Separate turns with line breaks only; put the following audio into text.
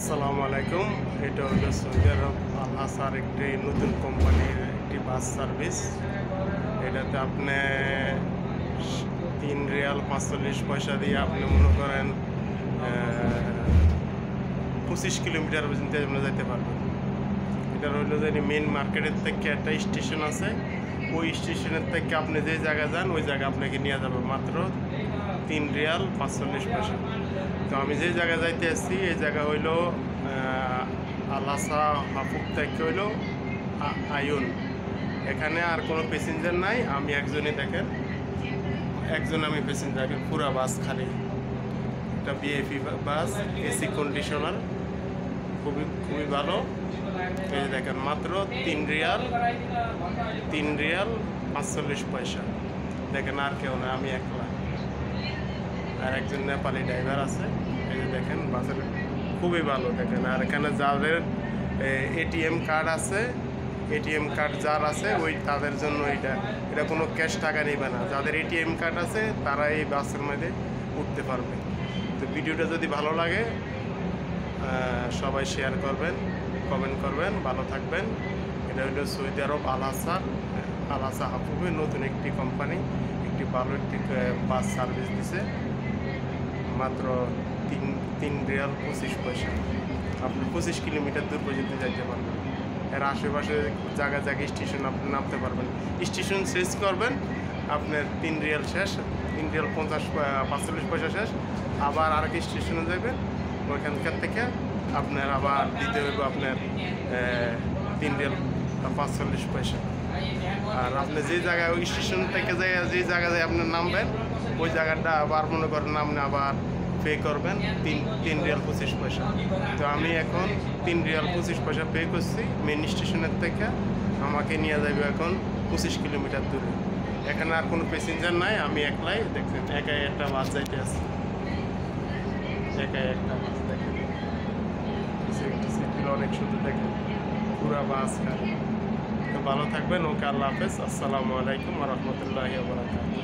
আসসালামু আলাইকুম। এটা হলো সৌদি আরব আল আসার একটি নতুন কোম্পানির একটি বাস সার্ভিস। এটাতে আপনি 3 রিয়াল 45 পয়সা দিয়ে আপনি মনে করেন 25 কিলোমিটার পর্যন্ত আপনি যেতে পারবেন। এটা হইলো যে মেন মার্কেটের থেকে একটা স্টেশন আছে, ওই স্টেশনের থেকে আপনি যে জায়গায় যান ওই জায়গায় আপনাকে নিয়ে যাবে মাত্র 3 রিয়াল 45 পয়সা। তো আমি যে জায়গায় যাইতে আসছি এই জায়গা হইলো আলাসা হাফুক থেকে হইলো আয়ুন। এখানে আর কোনো প্যাসেঞ্জার নাই, আমি একজনই, দেখেন একজন আমি প্যাসেঞ্জার, পুরা বাস খালি। এটা বিএপি বাস, এসি কন্ডিশনার, খুবই ভালো। এই যে দেখেন মাত্র 3 রিয়াল 45 পয়সা। দেখেন আর কেউ না, আমি একলা, আর একজন নেপালি ড্রাইভার আছে। এই যে দেখেন বাসের খুবই ভালো। দেখেন আর এখানে যাদের এটিএম কার্ড আছে, এটিএম কার্ড যার আছে ওই তাদের জন্য এটা কোনো ক্যাশ টাকা নেবে না। যাদের এটিএম কার্ড আছে তারা এই বাসের মধ্যে উঠতে পারবে। তো ভিডিওটা যদি ভালো লাগে সবাই শেয়ার করবেন, কমেন্ট করবেন, ভালো থাকবেন। এটা হলো সৌদি আরব আল আসা হাফুবে নতুন একটি কোম্পানি, একটি ভালো একটি বাস সার্ভিস দিছে মাত্র 3 রিয়াল 25 পয়সা। আপনি 25 কিলোমিটার দূর পর্যন্ত যাইতে পারবেন। এর আশেপাশে জায়গায় স্টেশন আপনি নামতে পারবেন। স্টেশন শেষ করবেন, আপনার 3 রিয়াল শেষ, 3 রিয়াল 45 পয়সা শেষ। আবার আরেক স্টেশনে যাবেন, ওইখানকার থেকে আপনার আবার দিতে হবে আপনার 3 রিয়াল 45 পয়সা। আর আপনি যে জায়গায় ওই স্টেশন থেকে যে জায়গায় আপনার নামবেন ওই জায়গাটা আবার মনে করেন আপনি আবার পে করবেন 3 রিয়াল 25 পয়সা। তো আমি এখন 3 রিয়াল 25 পয়সা পে করছি মেন স্টেশনের থেকে। আমাকে নিয়ে যাবে এখন 25 কিলোমিটার দূরে। এখানে আর কোনো প্যাসেঞ্জার নাই, আমি একলাই। দেখছেন একাই একটা বাস যাইতে আছে, একাই একটা বাস। দেখেন সিটগুলো অনেক সুন্দর, দেখেন পুরা বাস খালি। তো ভালো থাকবেন। ওকে, আল্লাহ হাফেজ। আসসালামু আলাইকুম ওয়া রাহমাতুল্লাহি ওয়া বারাকাতুহু।